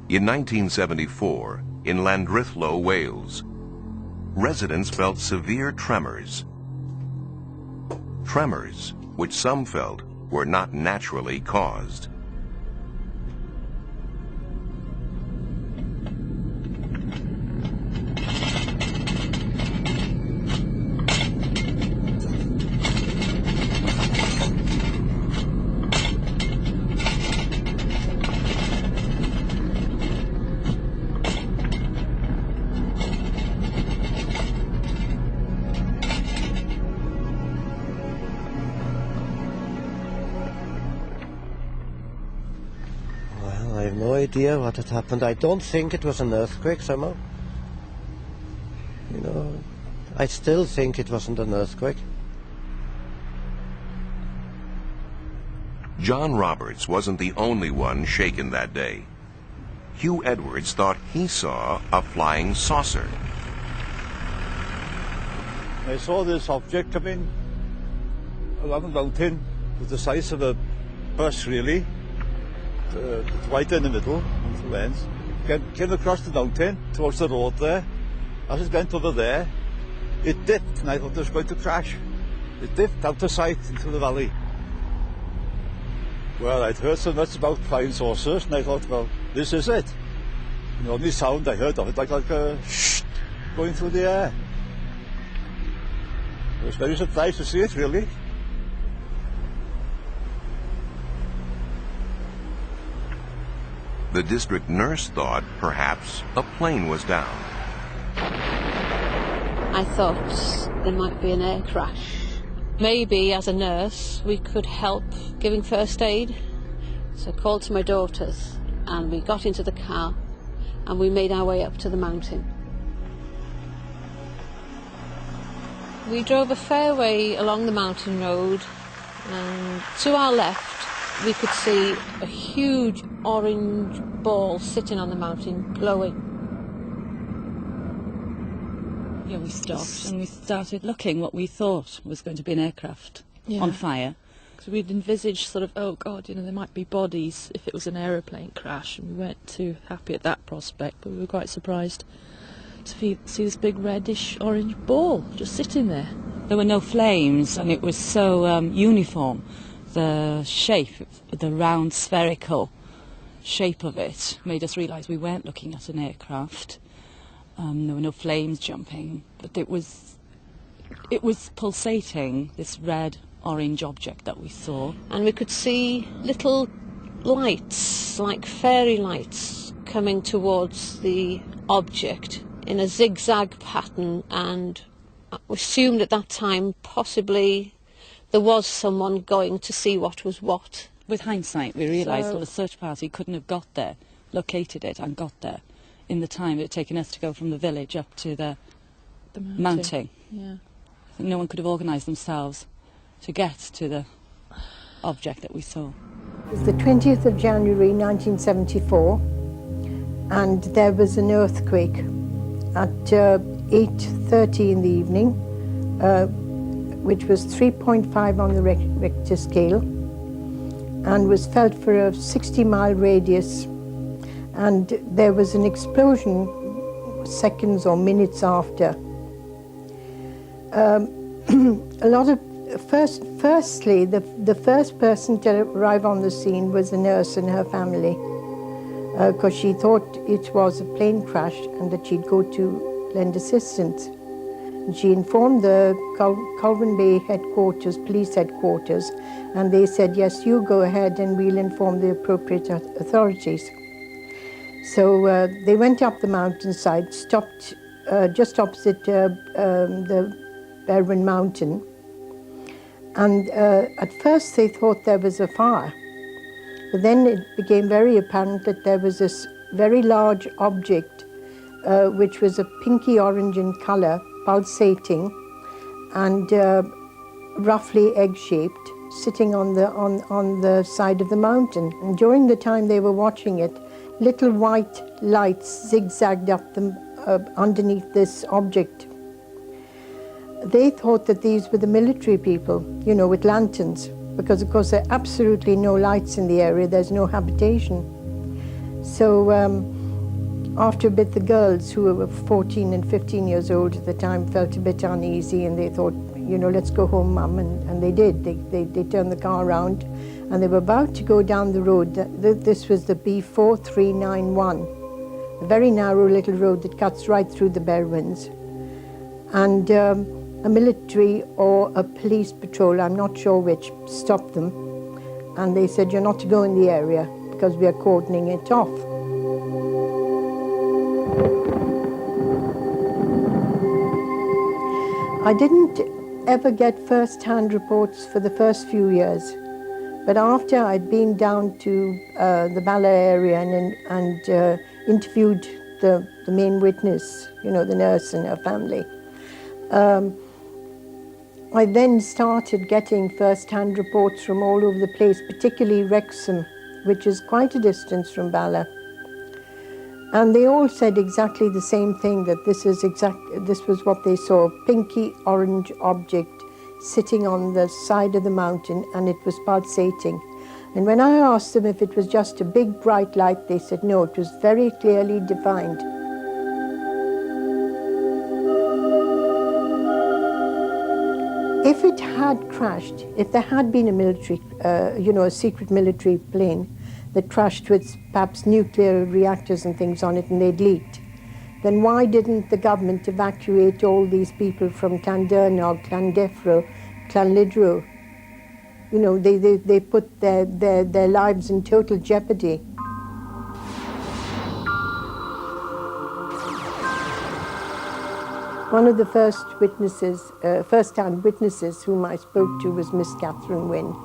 In 1974, in Llandrillo, Wales, residents felt severe tremors. Tremors, which some felt were not naturally caused. I have no idea what had happened. I don't think it was an earthquake somehow. You know, I still think it wasn't an earthquake. John Roberts wasn't the only one shaken that day. Hugh Edwards thought he saw a flying saucer. I saw this object coming along the mountain with the size of a bus, really. It's white in the middle, on two ends. Came across the mountain towards the road there. As it went over there, it dipped, and I thought it was going to crash. It dipped out of sight into the valley. Well, I'd heard so much about flying saucers, and I thought, well, this is it. And the only sound I heard of it, like a shh, going through the air. I was very surprised to see it, really. The district nurse thought perhaps a plane was down. I thought there might be an air crash. Maybe as a nurse we could help giving first aid. So I called to my daughters and we got into the car and we made our way up to the mountain. We drove a fair way along the mountain road, and to our left we could see a huge orange ball sitting on the mountain, glowing. Yeah, we stopped and we started looking what we thought was going to be an aircraft on fire. Because we'd envisaged sort of, oh God, you know, there might be bodies if it was an aeroplane crash, and we weren't too happy at that prospect, but we were quite surprised to see this big reddish orange ball just sitting there. There were no flames and it was so uniform. The shape, the round spherical shape of it made us realise we weren't looking at an aircraft. There were no flames jumping, but it was pulsating, this red orange object that we saw. And we could see little lights, like fairy lights, coming towards the object in a zigzag pattern, and we assumed at that time possibly there was someone going to see what was what. With hindsight, we realised that the search party couldn't have got there, located it and got there in the time it had taken us to go from the village up to the mountain. Yeah. I think no one could have organised themselves to get to the object that we saw. It was the 20th of January 1974, and there was an earthquake at 8:30 in the evening, which was 3.5 on the Richter scale, and was felt for a 60-mile radius. And there was an explosion seconds or minutes after. A lot of firstly, the first person to arrive on the scene was a nurse and her family, because she thought it was a plane crash and that she'd go to lend assistance. And she informed the Colwyn Bay headquarters, police headquarters, and they said, yes, you go ahead and we'll inform the appropriate authorities. So they went up the mountainside, stopped just opposite the Berwyn mountain, and at first they thought there was a fire, but then it became very apparent that there was this very large object which was a pinky orange in colour, pulsating and roughly egg-shaped, sitting on the side of the mountain. And during the time they were watching it, little white lights zigzagged up underneath this object. They thought that these were the military people, you know, with lanterns, because of course there are absolutely no lights in the area, there's no habitation. So After a bit, the girls, who were 14 and 15 years old at the time, felt a bit uneasy, and they thought, you know, let's go home, Mum, and they did. They turned the car around, and they were about to go down the road. This was the B4391, a very narrow little road that cuts right through the Berwyns. And a military or a police patrol, I'm not sure which, stopped them. And they said, you're not to go in the area because we are cordoning it off. I didn't ever get first-hand reports for the first few years. But after I'd been down to the Bala area and interviewed the main witness, you know, the nurse and her family, I then started getting first-hand reports from all over the place, particularly Wrexham, which is quite a distance from Bala. And they all said exactly the same thing, that this was what they saw, a pinky orange object sitting on the side of the mountain, and it was pulsating. And when I asked them if it was just a big bright light, they said no, it was very clearly defined. If it had crashed, if there had been a military, you know, a secret military plane that crashed with perhaps nuclear reactors and things on it and they'd leaked, then why didn't the government evacuate all these people from Llandrillo, Llandrillo, Llandrillo? You know, they put their lives in total jeopardy. One of the first witnesses, first-hand witnesses whom I spoke to was Miss Cader Bronwen.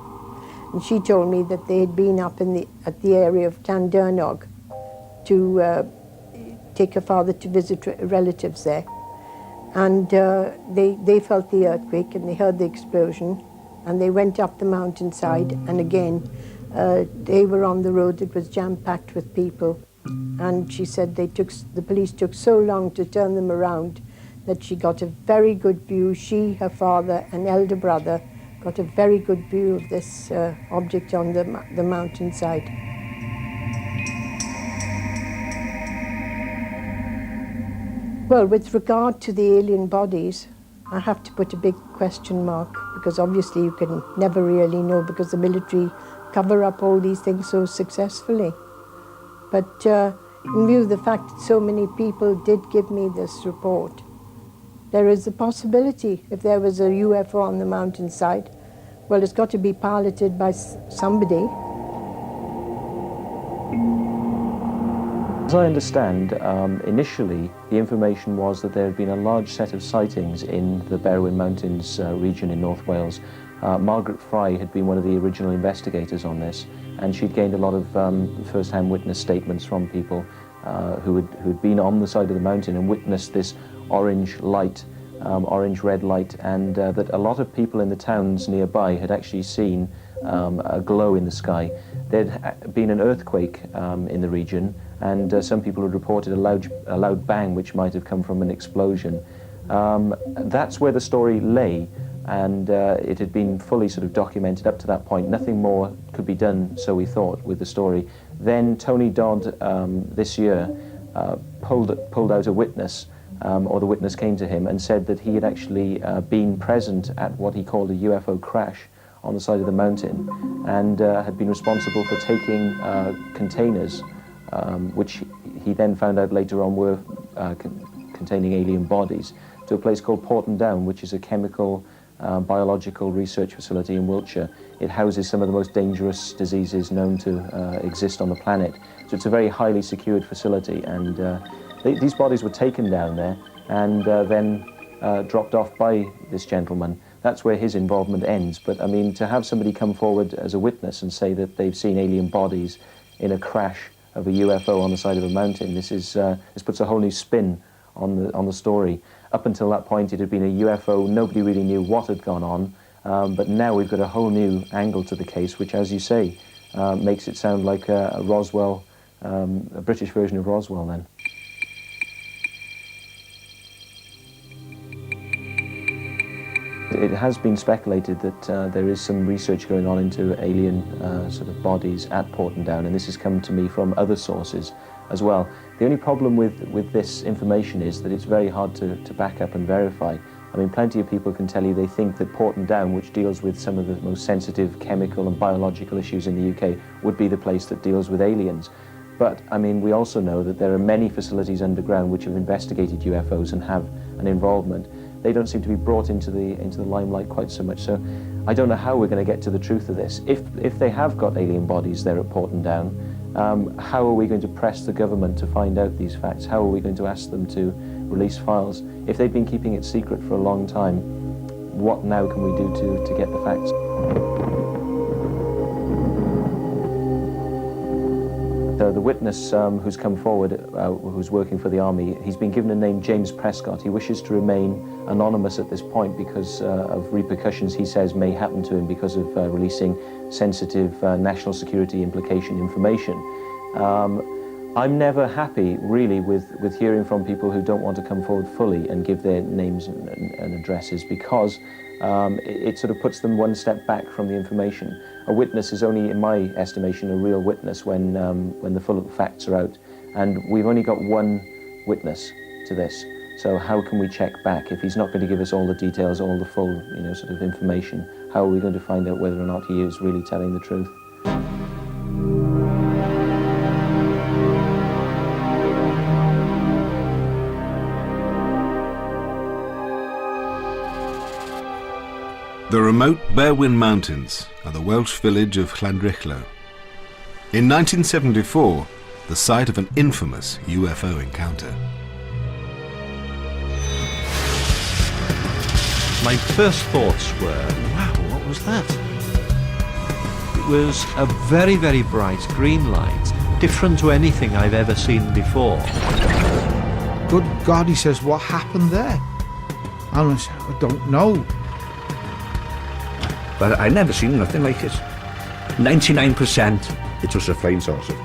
And she told me that they had been up at the area of Llandrillo to take her father to visit relatives there. And they felt the earthquake and they heard the explosion, and they went up the mountainside, and again they were on the road that was jam-packed with people. And she said the police took so long to turn them around that she got a very good view, she, her father and elder brother, got a very good view of this object on the mountainside. Well, with regard to the alien bodies, I have to put a big question mark, because obviously you can never really know, because the military cover up all these things so successfully. But in view of the fact that so many people did give me this report, there is a possibility, if there was a UFO on the mountainside, well, it's got to be piloted by somebody. As I understand, initially the information was that there had been a large set of sightings in the Berwyn Mountains region in North Wales. Margaret Fry had been one of the original investigators on this, and she'd gained a lot of first-hand witness statements from people who'd been on the side of the mountain and witnessed this orange light, orange-red light, and that a lot of people in the towns nearby had actually seen a glow in the sky. There'd been an earthquake in the region, and some people had reported a loud bang which might have come from an explosion. That's where the story lay, and it had been fully sort of documented up to that point. Nothing more could be done, so we thought, with the story. Then Tony Dodd this year pulled out a witness, or the witness came to him and said that he had actually been present at what he called a UFO crash on the side of the mountain, and had been responsible for taking containers, which he then found out later on were containing alien bodies, to a place called Porton Down, which is a chemical biological research facility in Wiltshire. It houses some of the most dangerous diseases known to exist on the planet. So it's a very highly secured facility, and these bodies were taken down there and then dropped off by this gentleman. That's where his involvement ends. But I mean, to have somebody come forward as a witness and say that they've seen alien bodies in a crash of a UFO on the side of a mountain, this puts a whole new spin on the story. Up until that point, it had been a UFO. Nobody really knew what had gone on, but now we've got a whole new angle to the case, which, as you say, makes it sound like a Roswell, a British version of Roswell then. It has been speculated that there is some research going on into alien sort of bodies at Porton Down, and this has come to me from other sources. as well. The only problem with this information is that it's very hard to back up and verify. I mean, plenty of people can tell you they think that Porton Down, which deals with some of the most sensitive chemical and biological issues in the UK, would be the place that deals with aliens. But, I mean, we also know that there are many facilities underground which have investigated UFOs and have an involvement. They don't seem to be brought into the limelight quite so much. So I don't know how we're going to get to the truth of this. If they have got alien bodies there at Porton Down, how are we going to press the government to find out these facts? How are we going to ask them to release files? If they've been keeping it secret for a long time, what now can we do to get the facts? The witness who's come forward, who's working for the army, he's been given a name, James Prescott. He wishes to remain anonymous at this point because of repercussions he says may happen to him because of releasing sensitive national security implication information. I'm never happy, really, with hearing from people who don't want to come forward fully and give their names and addresses, because it sort of puts them one step back from the information. A witness is only, in my estimation, a real witness when the full facts are out. And we've only got one witness to this. So how can we check back? If he's not going to give us all the details, all the full, sort of information, how are we going to find out whether or not he is really telling the truth? The remote Berwyn Mountains are the Welsh village of Llandrillo. In 1974, the site of an infamous UFO encounter. My first thoughts were, wow, what was that? It was a very, very bright green light, different to anything I've ever seen before. Good God, he says, what happened there? And I said, I don't know. But I'd never seen nothing like it. 99% it was a flying saucer.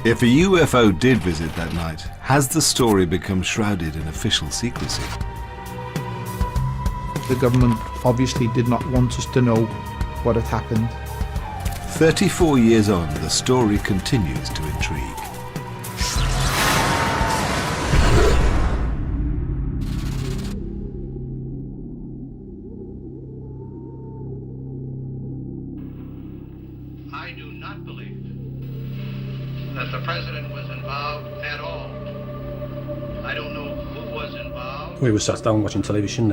If a UFO did visit that night, has the story become shrouded in official secrecy? The government obviously did not want us to know what had happened. 34 years on, the story continues to intrigue. I do not believe that the president was involved at all. I don't know who was involved. We were sat down watching television,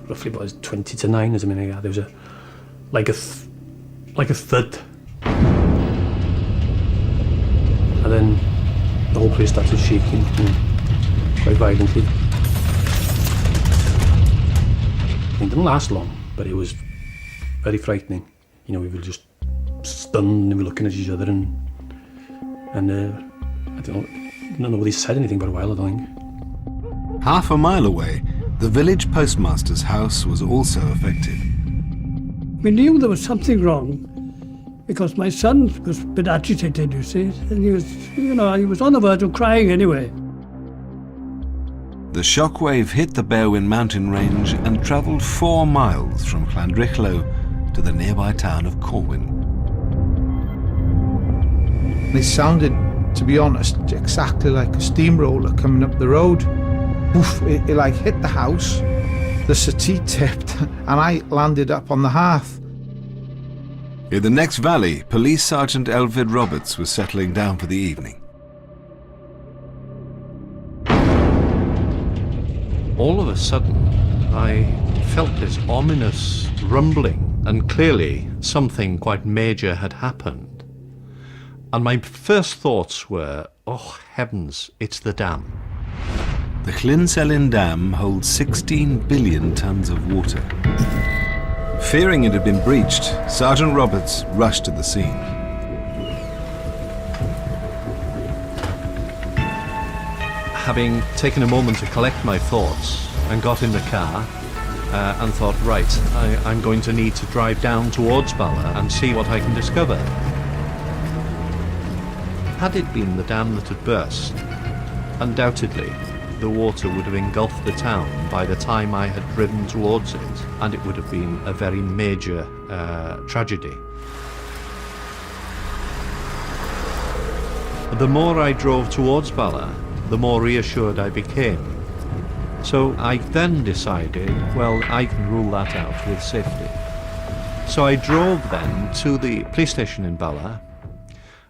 roughly about 20 to 9 as a minute. There was like a thud, and then the whole place started shaking quite violently. It didn't last long, but it was very frightening. We were just stunned and we were looking at each other, and I don't know, nobody said anything for a while, I don't think. Half a mile away, the village postmaster's house was also affected. We knew there was something wrong because my son was a bit agitated, you see, and he was, he was on the verge of crying anyway. The shockwave hit the Berwyn mountain range and travelled 4 miles from Llandrillo to the nearby town of Corwyn. It sounded, to be honest, exactly like a steamroller coming up the road. Oof, it like hit the house, the settee tipped, and I landed up on the hearth. In the next valley, Police Sergeant Elvid Roberts was settling down for the evening. All of a sudden, I felt this ominous rumbling, and clearly something quite major had happened. And my first thoughts were, oh heavens, it's the dam. The Llyn Dam holds 16 billion tons of water. Fearing it had been breached, Sergeant Roberts rushed to the scene. Having taken a moment to collect my thoughts and got in the car and thought, right, I'm going to need to drive down towards Bala and see what I can discover. Had it been the dam that had burst, undoubtedly the water would have engulfed the town by the time I had driven towards it, and it would have been a very major tragedy. The more I drove towards Bala, the more reassured I became. So I then decided, well, I can rule that out with safety. So I drove then to the police station in Bala,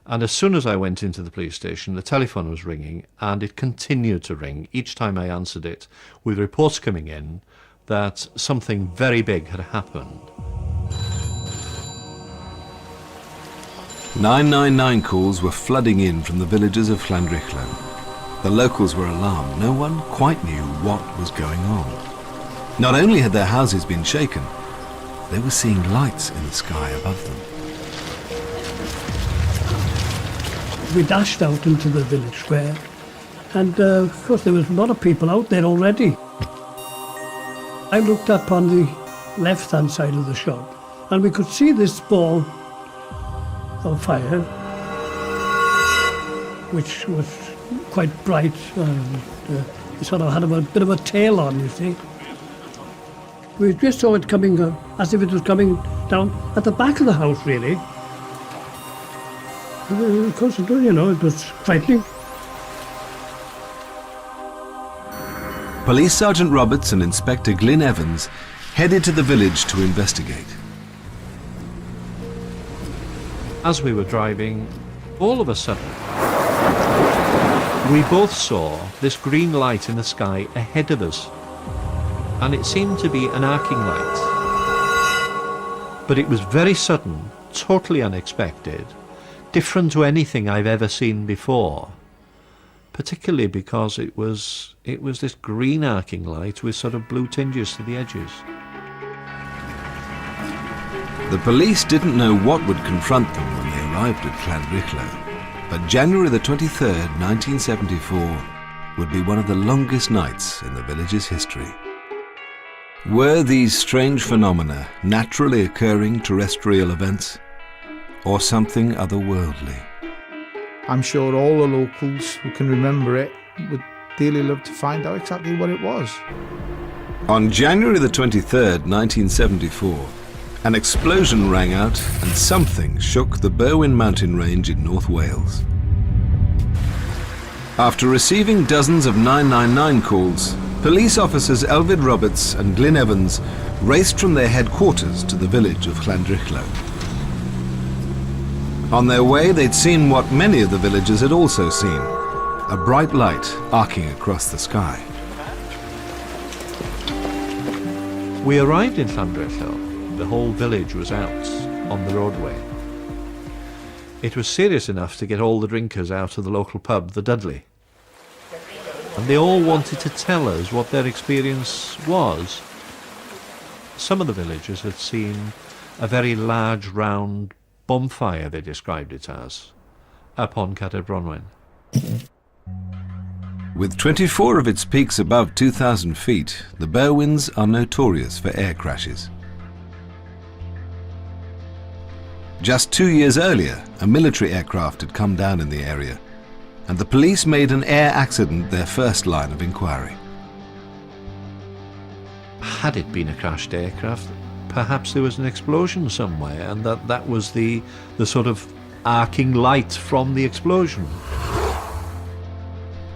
and as soon as I went into the police station, the telephone was ringing, and it continued to ring each time I answered it, with reports coming in that something very big had happened. 999 calls were flooding in from the villages of Llandrillo. The locals were alarmed. No one quite knew what was going on. Not only had their houses been shaken, they were seeing lights in the sky above them. We dashed out into the village square, and of course there was a lot of people out there already. I looked up on the left-hand side of the shop, and we could see this ball of fire, which was quite bright, and it sort of had a bit of a tail on, you see. We just saw it coming, as if it was coming down at the back of the house, really. Of course, you know, it was frightening. Police Sergeant Roberts and Inspector Glyn Evans headed to the village to investigate. As we were driving, all of a sudden, we both saw this green light in the sky ahead of us, and it seemed to be an arcing light. But it was very sudden, totally unexpected, different to anything I've ever seen before, particularly because it was this green arcing light with sort of blue tinges to the edges. The police didn't know what would confront them when they arrived at Llandrillo, but January the 23rd, 1974 would be one of the longest nights in the village's history. Were these strange phenomena naturally occurring terrestrial events, or something otherworldly? I'm sure all the locals who can remember it would dearly love to find out exactly what it was. On January the 23rd, 1974, an explosion rang out and something shook the Berwyn mountain range in North Wales. After receiving dozens of 999 calls, police officers Elvid Roberts and Glyn Evans raced from their headquarters to the village of Llandrillo. On their way, they'd seen what many of the villagers had also seen, a bright light arcing across the sky. We arrived in Llandrillo. The whole village was out on the roadway. It was serious enough to get all the drinkers out of the local pub, the Dudley. And they all wanted to tell us what their experience was. Some of the villagers had seen a very large round bonfire, they described it as, upon Cader Bronwen. With 24 of its peaks above 2,000 feet, the Berwyns are notorious for air crashes. Just 2 years earlier, a military aircraft had come down in the area, and the police made an air accident their first line of inquiry. Had it been a crashed aircraft, perhaps there was an explosion somewhere, and that was the sort of arcing light from the explosion.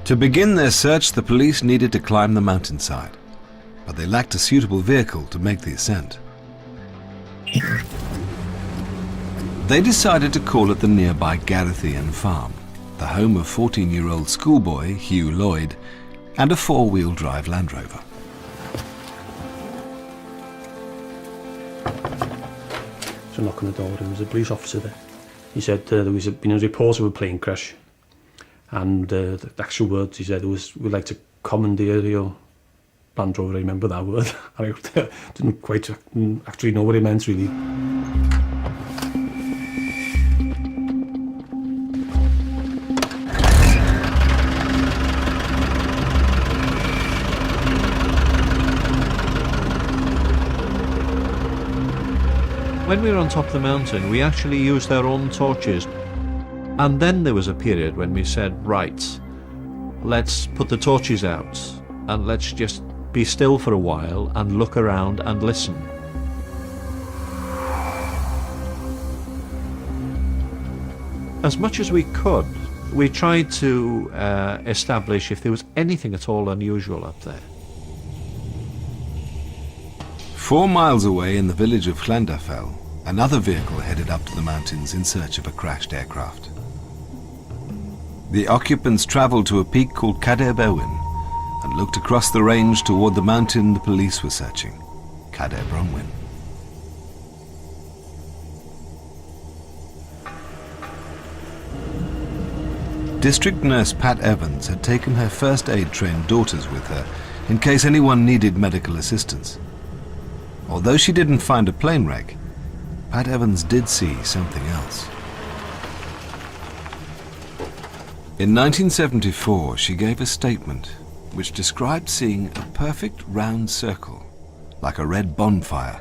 To begin their search, the police needed to climb the mountainside, but they lacked a suitable vehicle to make the ascent. They decided to call at the nearby Garethian farm, the home of 14-year-old schoolboy Hugh Lloyd and a four-wheel drive Land Rover. So a knock on the door, and there was a police officer there. He said there was been a report of a plane crash, and the actual words he said was, "We'd like to commandeer your Land Rover." I remember that word. I didn't quite actually know what it meant, really. When we were on top of the mountain, we actually used our own torches. And then there was a period when we said, right, let's put the torches out and let's just be still for a while and look around and listen. As much as we could, We tried to establish if there was anything at all unusual up there. 4 miles away in the village of Llandrillo, another vehicle headed up to the mountains in search of a crashed aircraft. The occupants travelled to a peak called Cader Bronwen and looked across the range toward the mountain the police were searching, Cader Bronwen. District Nurse Pat Evans had taken her first aid trained daughters with her in case anyone needed medical assistance. Although she didn't find a plane wreck, Pat Evans did see something else. In 1974, she gave a statement which described seeing a perfect round circle, like a red bonfire,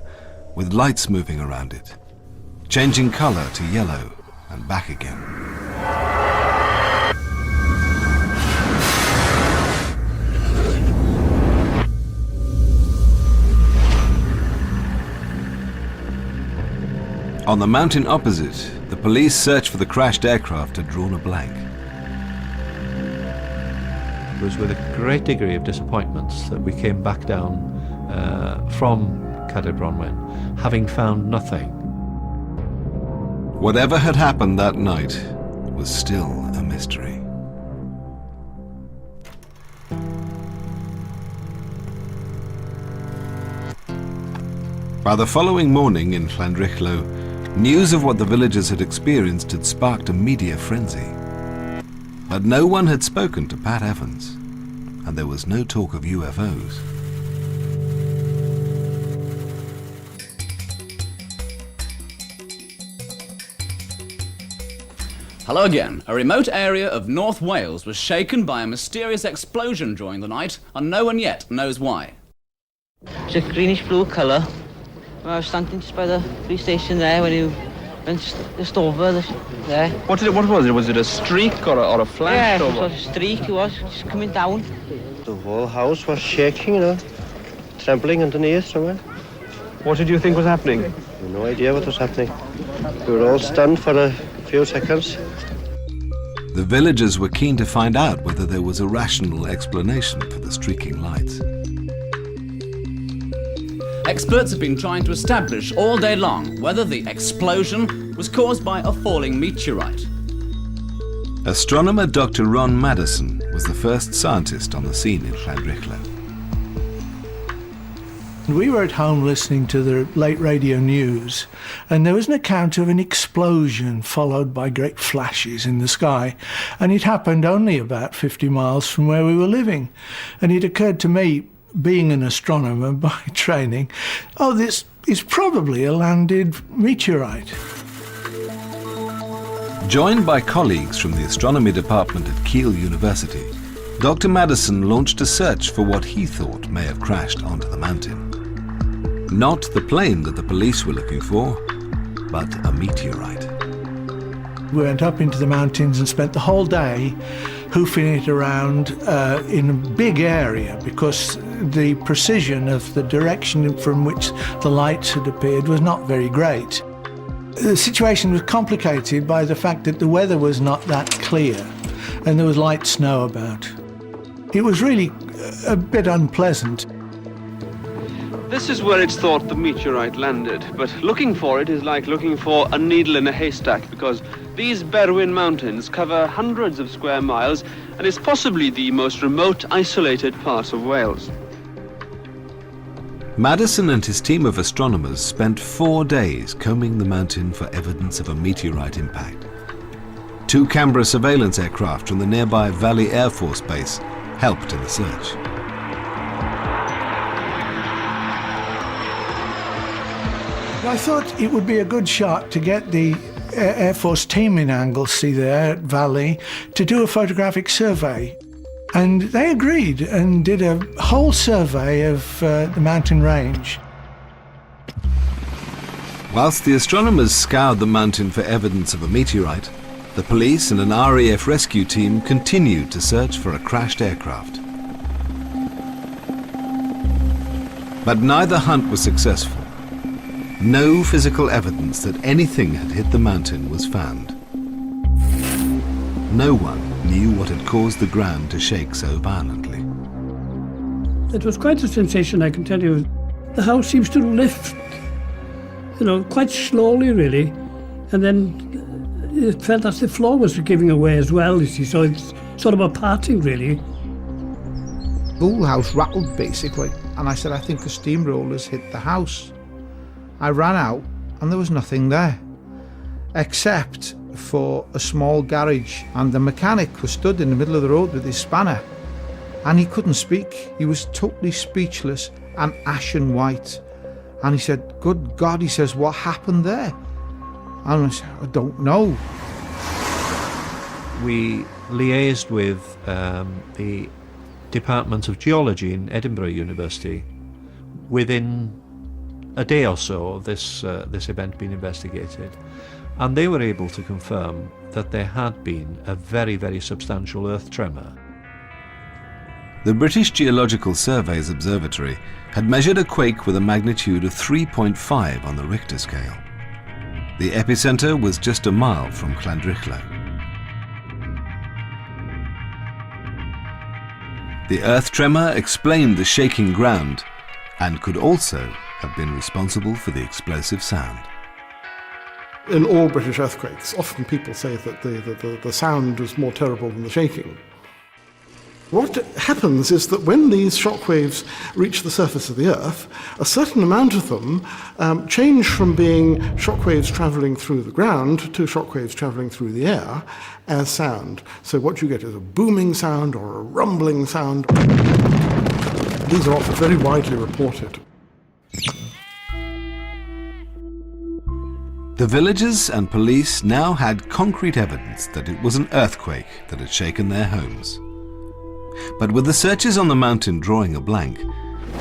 with lights moving around it, changing color to yellow and back again. On the mountain opposite, the police search for the crashed aircraft had drawn a blank. It was with a great degree of disappointment that we came back down from Cader Bronwen, having found nothing. Whatever had happened that night was still a mystery. By the following morning in Llandrillo, news of what the villagers had experienced had sparked a media frenzy. But no one had spoken to Pat Evans, and there was no talk of UFOs. Hello again. A remote area of North Wales was shaken by a mysterious explosion during the night, and no one yet knows why. It's a greenish-blue colour. I was standing just by the police station there when you went just over there. What was it? Was it a streak or a flash? Yeah, it was a streak. It was just coming down. The whole house was shaking, you know, trembling underneath somewhere. What did you think was happening? No idea what was happening. We were all stunned for a few seconds. The villagers were keen to find out whether there was a rational explanation for the streaking lights. Experts have been trying to establish all day long whether the explosion was caused by a falling meteorite. Astronomer Dr. Ron Madison was the first scientist on the scene in Llandrillo. We were at home listening to the late radio news, and there was an account of an explosion followed by great flashes in the sky, and it happened only about 50 miles from where we were living. And it occurred to me, being an astronomer by training, oh, this is probably a landed meteorite. Joined by colleagues from the astronomy department at Keele University, Dr. Madison launched a search for what he thought may have crashed onto the mountain. Not the plane that the police were looking for, but a meteorite. We went up into the mountains and spent the whole day hoofing it around in a big area, because the precision of the direction from which the lights had appeared was not very great. The situation was complicated by the fact that the weather was not that clear and there was light snow about. It was really a bit unpleasant. This is where it's thought the meteorite landed, but looking for it is like looking for a needle in a haystack, because these Berwyn mountains cover hundreds of square miles and is possibly the most remote, isolated part of Wales. Madison and his team of astronomers spent 4 days combing the mountain for evidence of a meteorite impact. 2 Canberra surveillance aircraft from the nearby Valley Air Force Base helped in the search. I thought it would be a good shot to get the Air Force team in Anglesey there at Valley to do a photographic survey. And they agreed and did a whole survey of the mountain range. Whilst the astronomers scoured the mountain for evidence of a meteorite, the police and an RAF rescue team continued to search for a crashed aircraft. But neither hunt was successful. No physical evidence that anything had hit the mountain was found. no one knew what had caused the ground to shake so violently. It was quite a sensation, I can tell you. The house seems to lift, quite slowly, really. And then it felt as the floor was giving away as well, you see. So it's sort of a parting, really. The whole house rattled, basically. And I said, I think the steamrollers hit the house. I ran out, and there was nothing there, except for a small garage. And the mechanic was stood in the middle of the road with his spanner. And he couldn't speak. He was totally speechless and ashen white. And he said, good God, he says, what happened there? And I said, I don't know. We liaised with the Department of Geology in Edinburgh University within a day or so of this event being investigated, and they were able to confirm that there had been a very, very substantial earth tremor. The British Geological Survey's observatory had measured a quake with a magnitude of 3.5 on the Richter scale. The epicenter was just a mile from Llandrillo. The earth tremor explained the shaking ground and could also have been responsible for the explosive sound. In all British earthquakes, often people say that the sound was more terrible than the shaking. What happens is that when these shockwaves reach the surface of the Earth, a certain amount of them change from being shockwaves travelling through the ground to shockwaves travelling through the air as sound. So what you get is a booming sound or a rumbling sound. These are often very widely reported. The villagers and police now had concrete evidence that it was an earthquake that had shaken their homes. But with the searchers on the mountain drawing a blank,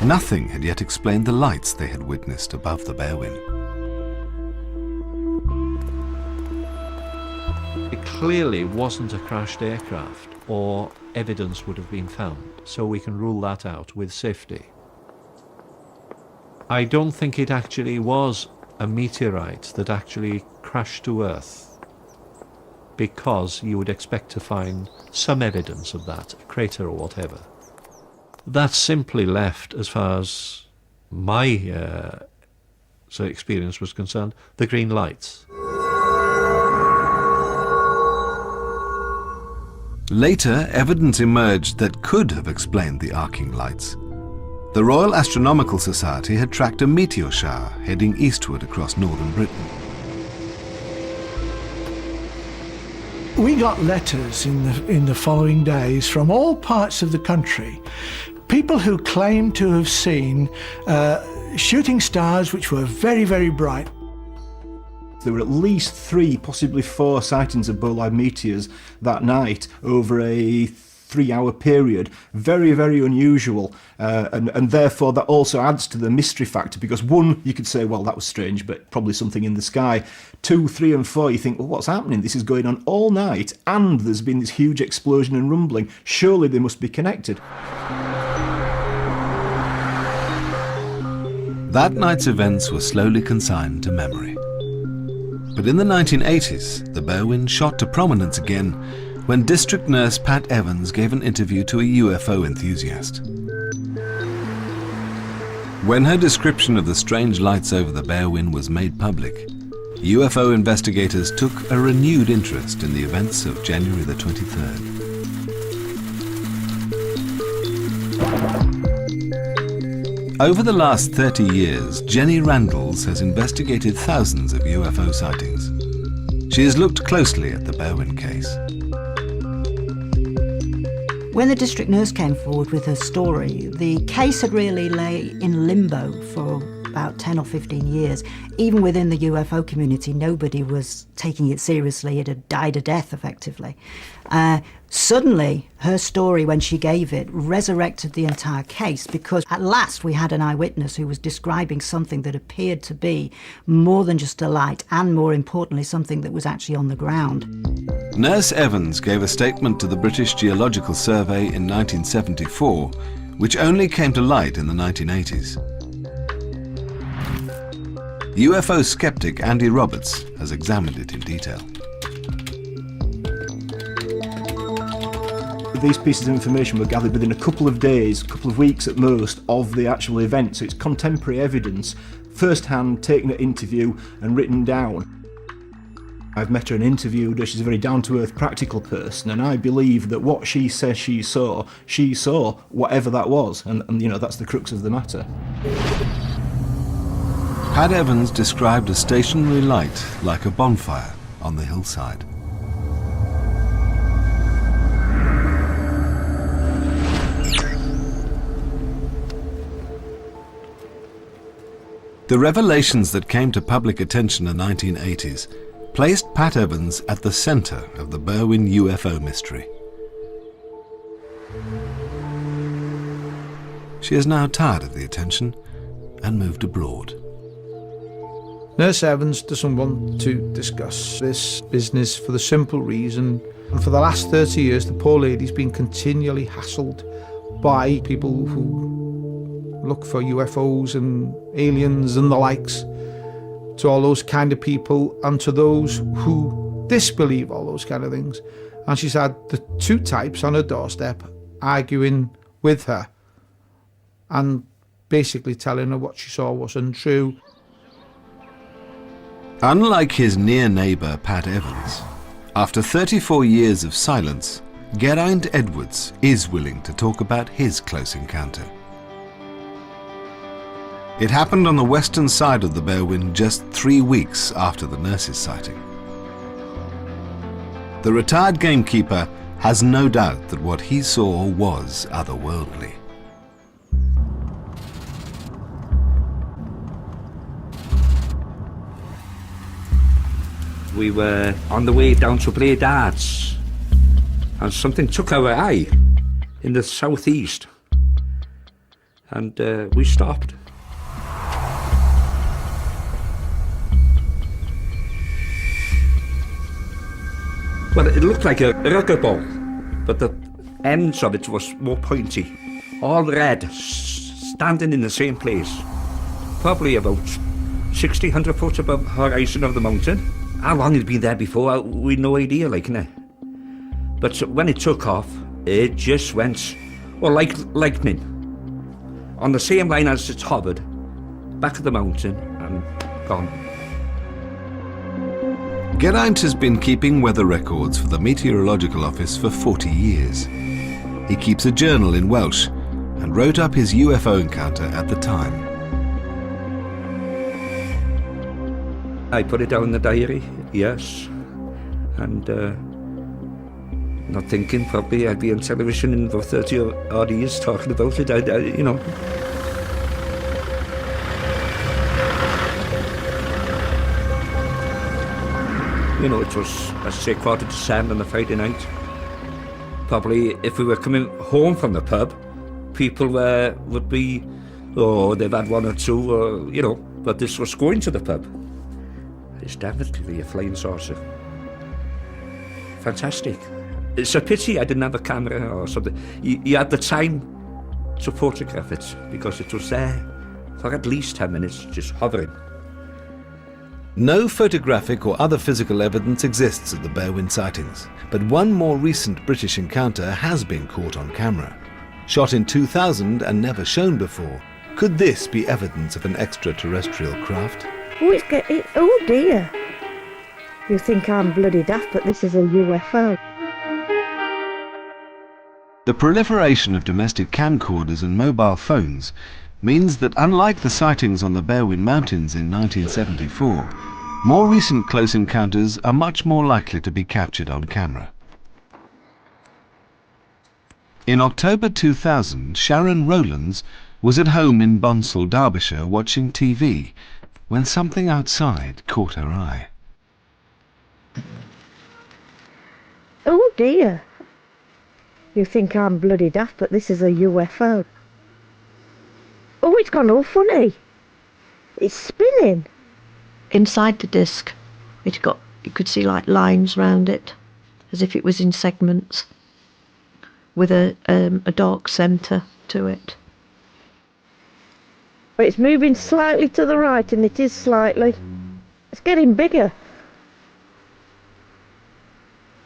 nothing had yet explained the lights they had witnessed above the Berwyn. It clearly wasn't a crashed aircraft, or evidence would have been found, so we can rule that out with safety. I don't think it actually was a meteorite that actually crashed to Earth, because you would expect to find some evidence of that, a crater or whatever. That simply left, as far as my experience was concerned, the green lights. Later, evidence emerged that could have explained the arcing lights. The Royal Astronomical Society had tracked a meteor shower heading eastward across northern Britain. We got letters in the following days from all parts of the country, people who claimed to have seen shooting stars which were very, very bright. There were at least 3, possibly 4 sightings of bolide meteors that night over a 3-hour period. Very, very unusual, and therefore that also adds to the mystery factor, because 1, you could say, well, that was strange, but probably something in the sky. 2, 3 and 4, you think, well, what's happening? This is going on all night, and there's been this huge explosion and rumbling. Surely they must be connected. That night's events were slowly consigned to memory. But in the 1980s, the Berwyn shot to prominence again when District Nurse Pat Evans gave an interview to a UFO enthusiast. When her description of the strange lights over the Berwyn was made public, UFO investigators took a renewed interest in the events of January the 23rd. Over the last 30 years, Jenny Randalls has investigated thousands of UFO sightings. She has looked closely at the Berwyn case. When the district nurse came forward with her story, the case had really lay in limbo for about 10 or 15 years. Even within the UFO community, nobody was taking it seriously. It had died a death, effectively. Suddenly, her story, when she gave it, resurrected the entire case, because at last we had an eyewitness who was describing something that appeared to be more than just a light, and more importantly, something that was actually on the ground. Nurse Evans gave a statement to the British Geological Survey in 1974, which only came to light in the 1980s. UFO skeptic Andy Roberts has examined it in detail. these pieces of information were gathered within a couple of days, a couple of weeks at most, of the actual event. So it's contemporary evidence, first-hand, taken at interview and written down. I've met her and interviewed her. She's a very down-to-earth, practical person, and I believe that what she says she saw whatever that was, and you know, that's the crux of the matter. Pat Evans described a stationary light like a bonfire on the hillside. The revelations that came to public attention in the 1980s placed Pat Evans at the centre of the Berwyn UFO mystery. She is now tired of the attention and moved abroad. Nurse Evans doesn't want to discuss this business for the simple reason, and for the last 30 years the poor lady's been continually hassled by people who look for UFOs and aliens and the likes, to all those kind of people and to those who disbelieve all those kind of things. And she's had the two types on her doorstep arguing with her and basically telling her what she saw wasn't true. Unlike his near neighbour Pat Evans, after 34 years of silence, Geraint Edwards is willing to talk about his close encounter. It happened on the western side of the Berwyn just 3 weeks after the nurse's sighting. The retired gamekeeper has no doubt that what he saw was otherworldly. We were on the way down to play darts, and something took our eye in the southeast, and we stopped. Well, it looked like a rugger ball, but the ends of it was more pointy, all red, standing in the same place, probably about 60, 100 foot above the horizon of the mountain. How long it'd been there before, we'd no idea, like, innit? But when it took off, it just went, well, like lightning, on the same line as it hovered, back of the mountain, and gone. Geraint has been keeping weather records for the Meteorological Office for 40 years. He keeps a journal in Welsh and wrote up his UFO encounter at the time. I put it down in the diary, yes, and not thinking probably I'd be on television in about 30 odd years talking about it, you know. You know, it was, I say, 7:15 on a Friday night. Probably if we were coming home from the pub, people would be, oh, they've had one or two, or, you know, but this was going to the pub. It's definitely a flying saucer. Fantastic. It's a pity I didn't have a camera or something. You had the time to photograph it because it was there for at least 10 minutes, just hovering. No photographic or other physical evidence exists of the Berwyn sightings, but one more recent British encounter has been caught on camera. Shot in 2000 and never shown before, could this be evidence of an extraterrestrial craft? Oh dear. You think I'm bloody daft, but this is a UFO. The proliferation of domestic camcorders and mobile phones means that, unlike the sightings on the Berwyn Mountains in 1974, more recent close encounters are much more likely to be captured on camera. In October 2000, Sharon Rowlands was at home in Bonsall, Derbyshire, watching TV, when something outside caught her eye. Oh dear. You think I'm bloody daft, but this is a UFO. Oh, it's gone all funny. It's spinning. Inside the disc, you could see like lines round it, as if it was in segments, with a dark centre to it. But it's moving slightly to the right, and it is slightly. It's getting bigger.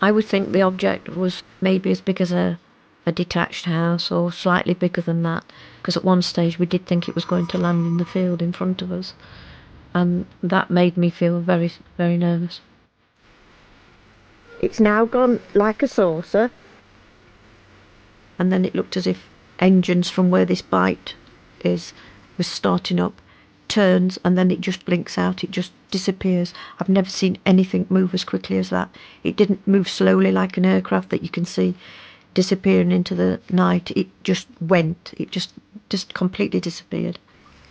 I would think the object was maybe as big as a a detached house or slightly bigger than that, because at one stage we did think it was going to land in the field in front of us, and that made me feel very, very nervous. It's now gone like a saucer. And then it looked as if engines from where this bite was starting up, turns, and then it just blinks out, it just disappears. I've never seen anything move as quickly as that. It didn't move slowly like an aircraft that you can see disappearing into the night. It just went. It just completely disappeared.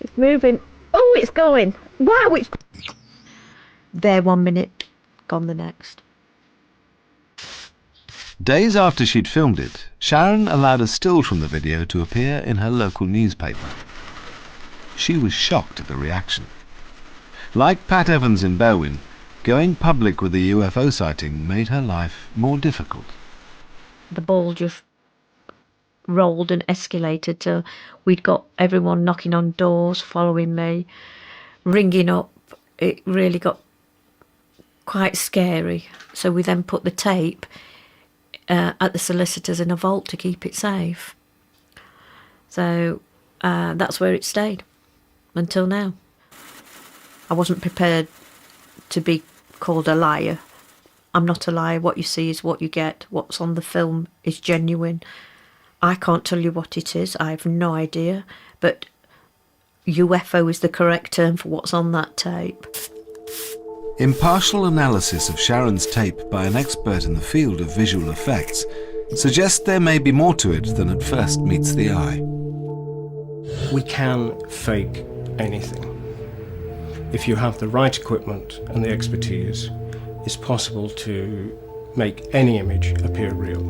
It's moving. Oh, it's going. Wow, it's... There 1 minute, gone the next. Days after she'd filmed it, Sharon allowed a still from the video to appear in her local newspaper. She was shocked at the reaction. Like Pat Evans in Berwyn, going public with the UFO sighting made her life more difficult. The ball just rolled and escalated till we'd got everyone knocking on doors, following me, ringing up. It really got quite scary. So we then put the tape at the solicitors in a vault to keep it safe. So that's where it stayed until now. I wasn't prepared to be called a liar. I'm not a liar. What you see is what you get. What's on the film is genuine. I can't tell you what it is. I have no idea. But UFO is the correct term for what's on that tape. Impartial analysis of Sharon's tape by an expert in the field of visual effects suggests there may be more to it than at first meets the eye. We can fake anything. If you have the right equipment and the expertise, it's possible to make any image appear real.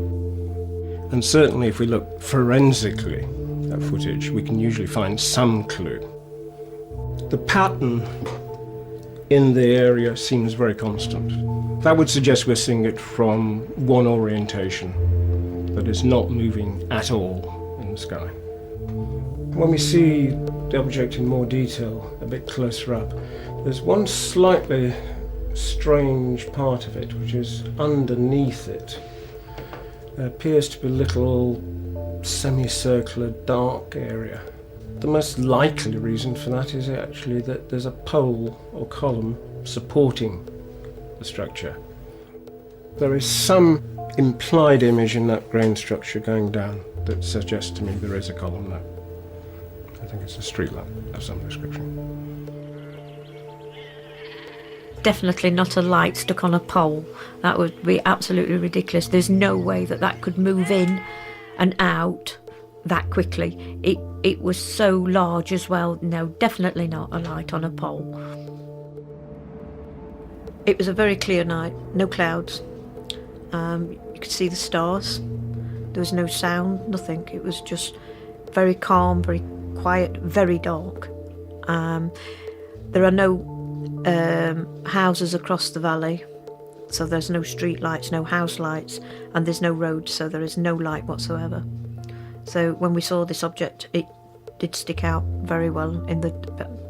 And certainly if we look forensically at footage, we can usually find some clue. The pattern in the area seems very constant. That would suggest we're seeing it from one orientation, that is not moving at all in the sky. When we see the object in more detail, a bit closer up, there's one slightly strange part of it, which is underneath it. There appears to be a little semicircular dark area. The most likely reason for that is actually that there's a pole or column supporting the structure. There is some implied image in that grain structure going down that suggests to me there is a column there. I think it's a street lamp of some description. Definitely not a light stuck on a pole. That would be absolutely ridiculous. There's no way that that could move in and out that quickly. It was so large as well. No, definitely not a light on a pole. It was a very clear night, no clouds. You could see the stars. There was no sound, nothing. It was just very calm, very quiet, very dark. There are no houses across the valley, so there's no street lights, no house lights, and there's no road, so there is no light whatsoever. So when we saw this object, it did stick out very well in the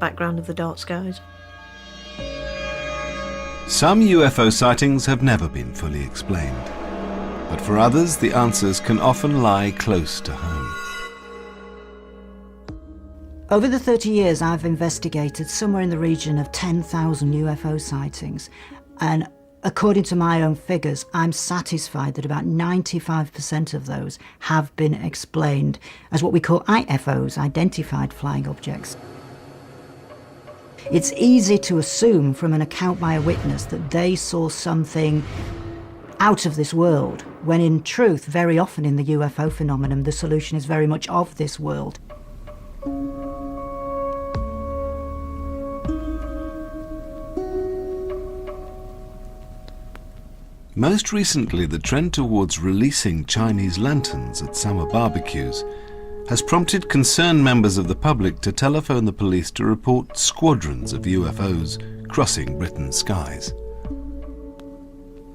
background of the dark skies. Some UFO sightings have never been fully explained, but for others the answers can often lie close to home. Over the 30 years I've investigated somewhere in the region of 10,000 UFO sightings, and according to my own figures, I'm satisfied that about 95% of those have been explained as what we call IFOs, identified flying objects. It's easy to assume from an account by a witness that they saw something out of this world, when in truth, very often in the UFO phenomenon, the solution is very much of this world. Most recently, the trend towards releasing Chinese lanterns at summer barbecues has prompted concerned members of the public to telephone the police to report squadrons of UFOs crossing Britain's skies.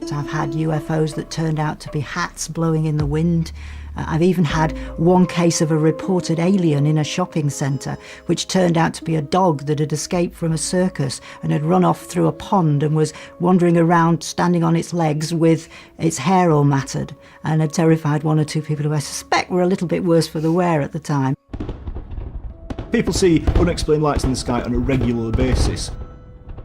fact, I've had UFOs that turned out to be hats blowing in the wind. I've even had one case of a reported alien in a shopping centre, which turned out to be a dog that had escaped from a circus and had run off through a pond and was wandering around standing on its legs with its hair all matted, and had terrified one or two people who I suspect were a little bit worse for the wear at the time. People see unexplained lights in the sky on a regular basis.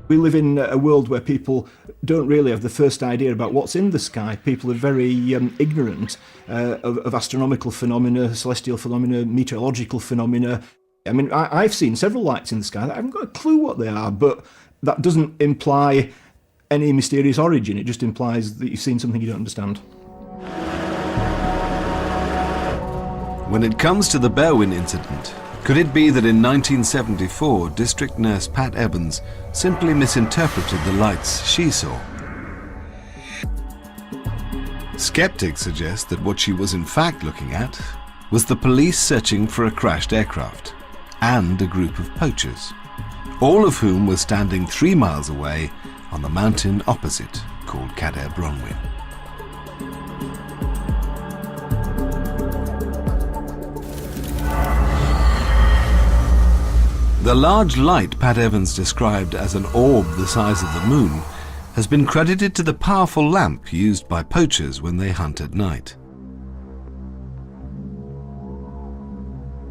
We live in a world where people don't really have the first idea about what's in the sky. People are very ignorant of astronomical phenomena, celestial phenomena, meteorological phenomena. I mean, I've seen several lights in the sky that I haven't got a clue what they are, but that doesn't imply any mysterious origin. It just implies that you've seen something you don't understand. When it comes to the Berwyn incident, could it be that in 1974, District Nurse Pat Evans simply misinterpreted the lights she saw? Skeptics suggest that what she was in fact looking at was the police searching for a crashed aircraft and a group of poachers, all of whom were standing 3 miles away on the mountain opposite, called Cader Bronwen. The large light Pat Evans described as an orb the size of the moon has been credited to the powerful lamp used by poachers when they hunt at night.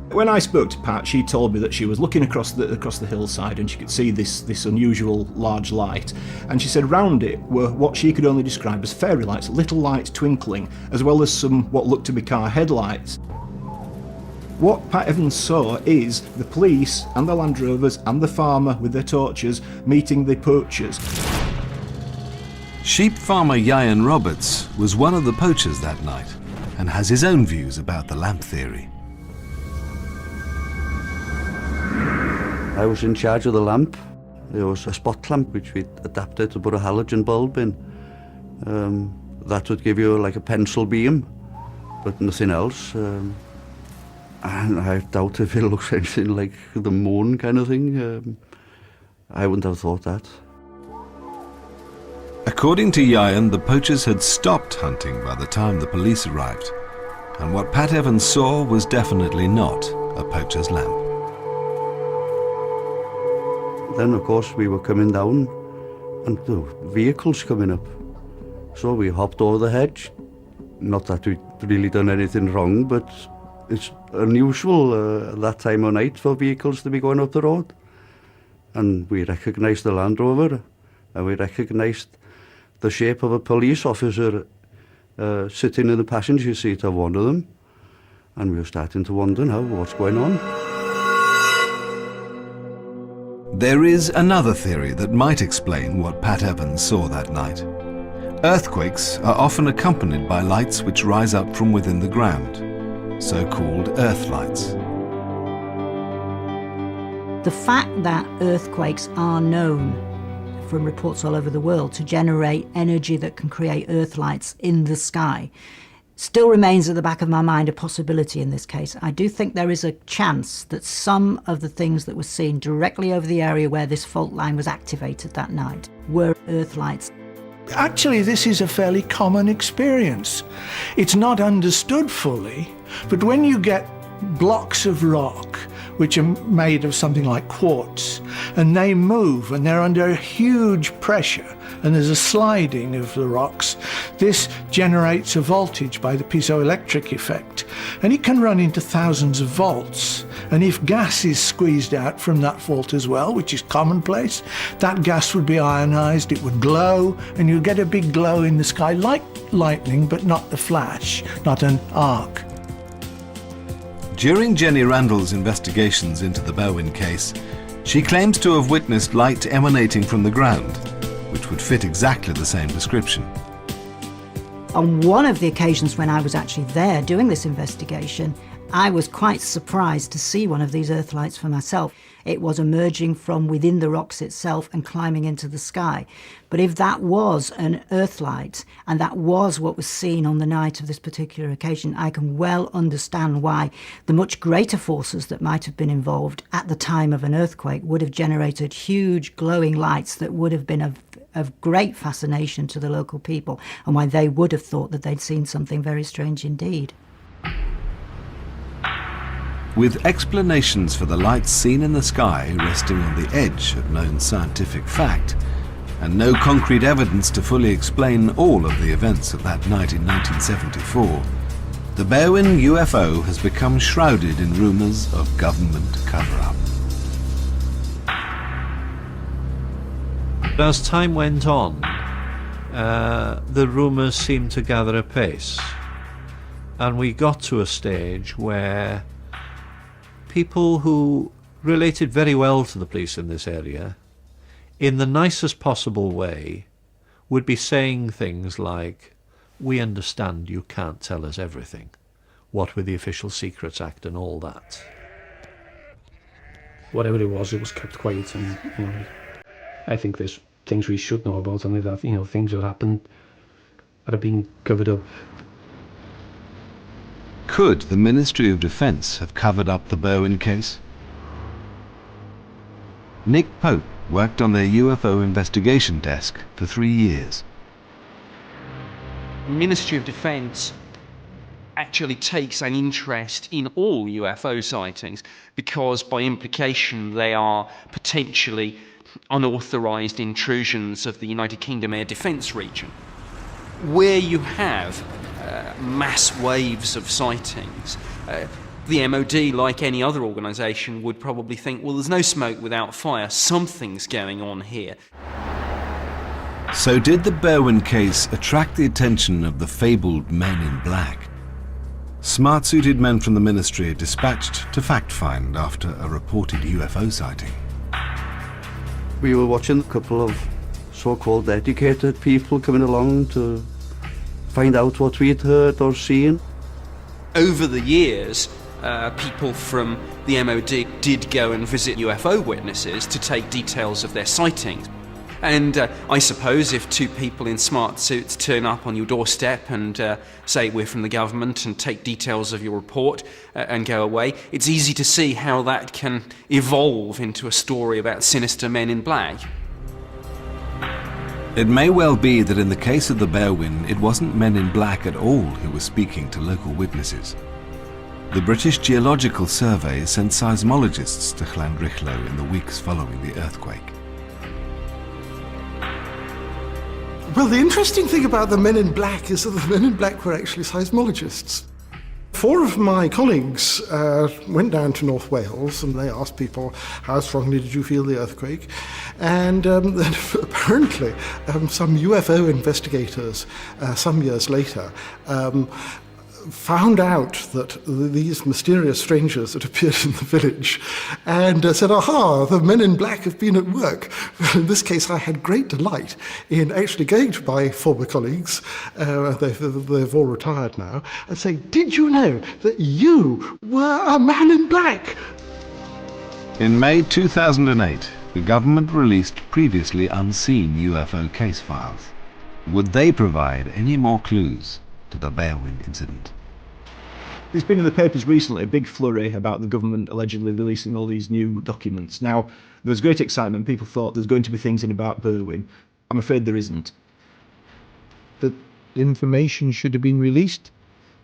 When I spoke to Pat, she told me that she was looking across the hillside and she could see this unusual large light. And she said round it were what she could only describe as fairy lights, little lights twinkling, as well as some what looked to be car headlights. What Pat Evans saw is the police and the Land Rovers and the farmer with their torches meeting the poachers. Sheep farmer Ian Roberts was one of the poachers that night and has his own views about the lamp theory. I was in charge of the lamp. There was a spot lamp which we'd adapted to put a halogen bulb in. That would give you like a pencil beam, but nothing else. And I doubt if it looks anything like the moon kind of thing. I wouldn't have thought that. According to Ian, the poachers had stopped hunting by the time the police arrived, and what Pat Evans saw was definitely not a poacher's lamp. Then, of course, we were coming down and the vehicles coming up. So we hopped over the hedge. Not that we'd really done anything wrong, but it's unusual that time of night for vehicles to be going up the road. And we recognised the Land Rover, and we recognised the shape of a police officer sitting in the passenger seat of one of them. And we were starting to wonder now what's going on. There is another theory that might explain what Pat Evans saw that night. Earthquakes are often accompanied by lights which rise up from within the ground, so-called earth lights. The fact that earthquakes are known from reports all over the world to generate energy that can create earth lights in the sky still remains at the back of my mind a possibility in this case. I do think there is a chance that some of the things that were seen directly over the area where this fault line was activated that night were earth lights. Actually, this is a fairly common experience. It's not understood fully, but when you get blocks of rock which are made of something like quartz, and they move and they're under a huge pressure and there's a sliding of the rocks, this generates a voltage by the piezoelectric effect, and it can run into thousands of volts. And if gas is squeezed out from that fault as well, which is commonplace, that gas would be ionized, it would glow, and you'll get a big glow in the sky like lightning, but not a flash, not an arc. During Jenny Randall's investigations into the Berwyn case, she claims to have witnessed light emanating from the ground, which would fit exactly the same description. On one of the occasions when I was actually there doing this investigation, I was quite surprised to see one of these earth lights for myself. It was emerging from within the rocks itself and climbing into the sky. But if that was an earth light, and that was what was seen on the night of this particular occasion, I can well understand why the much greater forces that might have been involved at the time of an earthquake would have generated huge glowing lights that would have been of of great fascination to the local people, and why they would have thought that they'd seen something very strange indeed. With explanations for the lights seen in the sky resting on the edge of known scientific fact, and no concrete evidence to fully explain all of the events of that night in 1974, the Berwyn UFO has become shrouded in rumours of government cover-up. As time went on, the rumours seemed to gather apace, and we got to a stage where people who related very well to the police in this area, in the nicest possible way, would be saying things like, "We understand you can't tell us everything. What with the Official Secrets Act and all that." Whatever it was kept quiet, and I think there's things we should know about, and that things that happened that are being covered up. Could the Ministry of Defence have covered up the Berwyn case? Nick Pope worked on their UFO investigation desk for 3 years. Ministry of Defence actually takes an interest in all UFO sightings because by implication they are potentially unauthorised intrusions of the United Kingdom Air Defence region. Where you have mass waves of sightings, the MOD, like any other organisation, would probably think, well, there's no smoke without fire, something's going on here. So did the Berwyn case attract the attention of the fabled Men in Black? Smart-suited men from the ministry are dispatched to fact-find after a reported UFO sighting. We were watching a couple of so-called educated people coming along to find out what we'd heard or seen. Over the years, people from the MOD did go and visit UFO witnesses to take details of their sightings. And I suppose if two people in smart suits turn up on your doorstep and say we're from the government and take details of your report and go away, it's easy to see how that can evolve into a story about sinister men in black. It may well be that in the case of the Berwyn, it wasn't Men in Black at all who were speaking to local witnesses. The British Geological Survey sent seismologists to Llandrillo in the weeks following the earthquake. Well, the interesting thing about the Men in Black is that the Men in Black were actually seismologists. 4 of my colleagues went down to North Wales and they asked people, how strongly did you feel the earthquake? And then apparently some UFO investigators some years later found out that these mysterious strangers had appeared in the village and said, aha, the Men in Black have been at work. In this case, I had great delight in actually going to my former colleagues, they've all retired now, and say, did you know that you were a Man in Black? In May 2008, the government released previously unseen UFO case files. Would they provide any more clues to the Berwyn incident? There's been in the papers recently a big flurry about the government allegedly releasing all these new documents. Now, there was great excitement. People thought there's going to be things in about Berwyn. I'm afraid there isn't. The information should have been released.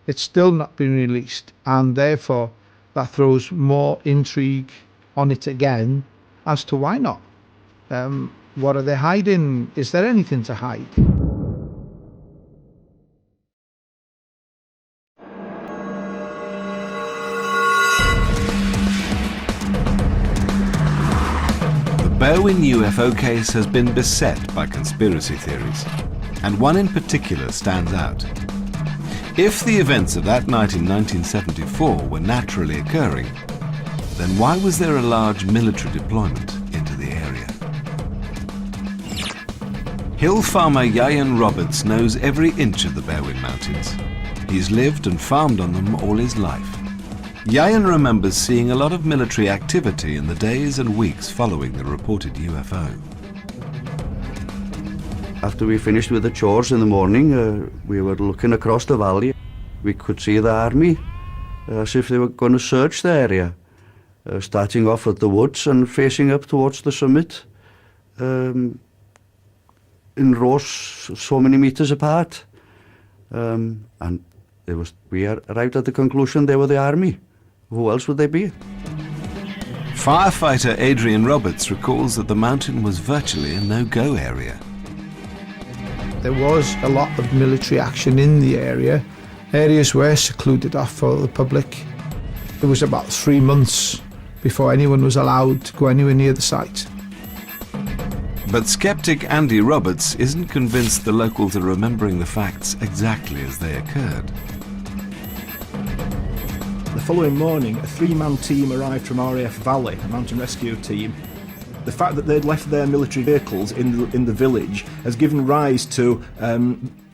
It's still not been released, and therefore that throws more intrigue on it again as to why not. What are they hiding? Is there anything to hide? The Berwyn UFO case has been beset by conspiracy theories, and one in particular stands out. If the events of that night in 1974 were naturally occurring, then why was there a large military deployment into the area? Hill farmer Ieuan Roberts knows every inch of the Berwyn Mountains. He's lived and farmed on them all his life. Ieuan remembers seeing a lot of military activity in the days and weeks following the reported UFO. After we finished with the chores in the morning, we were looking across the valley. We could see the army, as if they were going to search the area, starting off at the woods and facing up towards the summit. in rows so many meters apart. And we arrived at the conclusion they were the army. Who else would they be? Firefighter Adrian Roberts recalls that the mountain was virtually a no-go area. There was a lot of military action in the area. Areas were secluded off for the public. It was about 3 months before anyone was allowed to go anywhere near the site. But skeptic Andy Roberts isn't convinced the locals are remembering the facts exactly as they occurred. The following morning, a 3-man team arrived from RAF Valley, a mountain rescue team. The fact that they'd left their military vehicles in the village has given rise to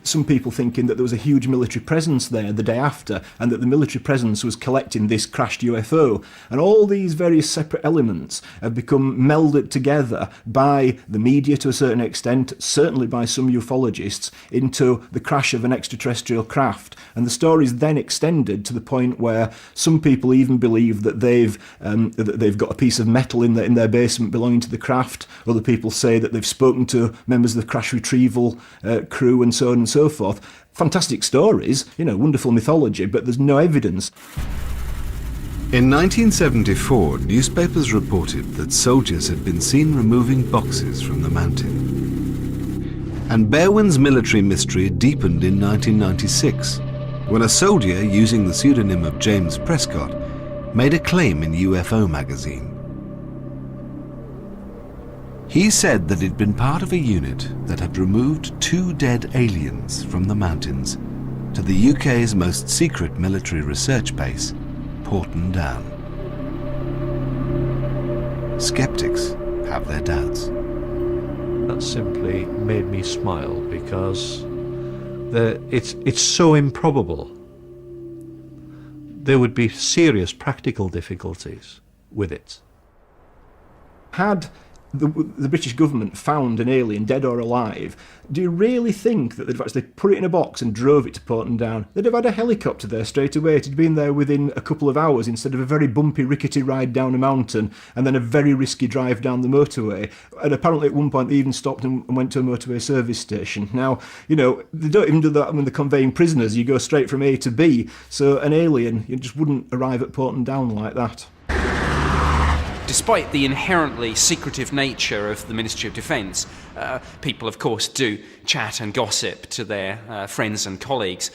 some people thinking that there was a huge military presence there the day after, and that the military presence was collecting this crashed UFO. And all these various separate elements have become melded together by the media to a certain extent, certainly by some ufologists, into the crash of an extraterrestrial craft. And the story is then extended to the point where some people even believe that they've got a piece of metal in their basement belonging to the craft. Other people say that they've spoken to members of the crash retrieval crew and so on and so forth. Fantastic stories, wonderful mythology, but there's no evidence. In 1974, newspapers reported that soldiers had been seen removing boxes from the mountain. And Berwyn's military mystery deepened in 1996, when a soldier using the pseudonym of James Prescott made a claim in UFO magazine. He said that he'd been part of a unit that had removed 2 dead aliens from the mountains to the UK's most secret military research base, Porton Down. Skeptics have their doubts. That simply made me smile, because it's so improbable. There would be serious practical difficulties with it. Had the British government found an alien, dead or alive, do you really think that they'd actually put it in a box and drove it to Porton Down? They'd have had a helicopter there straight away. It'd been there within a couple of hours, instead of a very bumpy, rickety ride down a mountain and then a very risky drive down the motorway. And apparently at one point they even stopped and went to a motorway service station. Now, they don't even do that when they're conveying prisoners. You go straight from A to B. So an alien, you just wouldn't arrive at Porton Down like that. Despite the inherently secretive nature of the Ministry of Defence, people, of course, do chat and gossip to their friends and colleagues.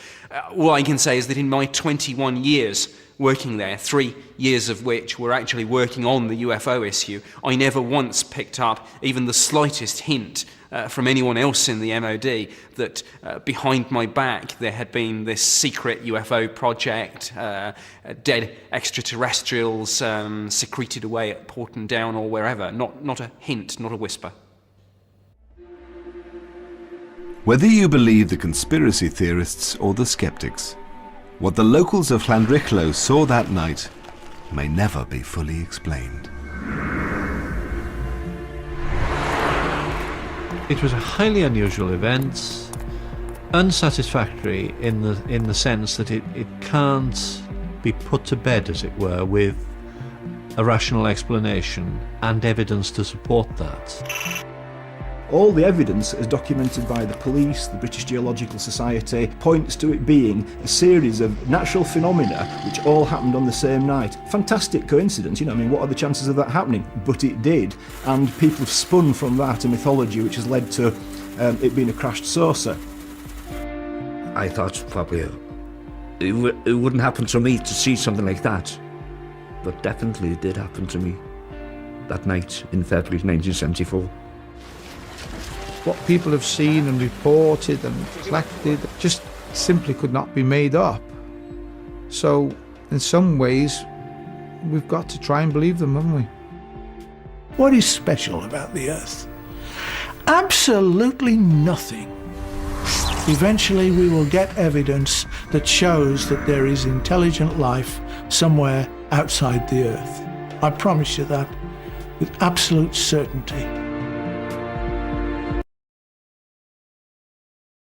All I can say is that in my 21 years working there, 3 years of which were actually working on the UFO issue, I never once picked up even the slightest hint from anyone else in the MOD that behind my back there had been this secret UFO project, dead extraterrestrials secreted away at Porton Down or wherever. Not a hint, not a whisper. Whether you believe the conspiracy theorists or the skeptics, what the locals of Llandrillo saw that night may never be fully explained. It was a highly unusual event, unsatisfactory in the sense that it can't be put to bed, as it were, with a rational explanation and evidence to support that. All the evidence, as documented by the police, the British Geological Society, points to it being a series of natural phenomena which all happened on the same night. Fantastic coincidence, what are the chances of that happening? But it did, and people have spun from that a mythology which has led to it being a crashed saucer. I thought probably it wouldn't happen to me to see something like that, but definitely it did happen to me that night in February 1974. What people have seen and reported and collected just simply could not be made up. So, in some ways, we've got to try and believe them, haven't we? What is special about the Earth? Absolutely nothing. Eventually we will get evidence that shows that there is intelligent life somewhere outside the Earth. I promise you that with absolute certainty.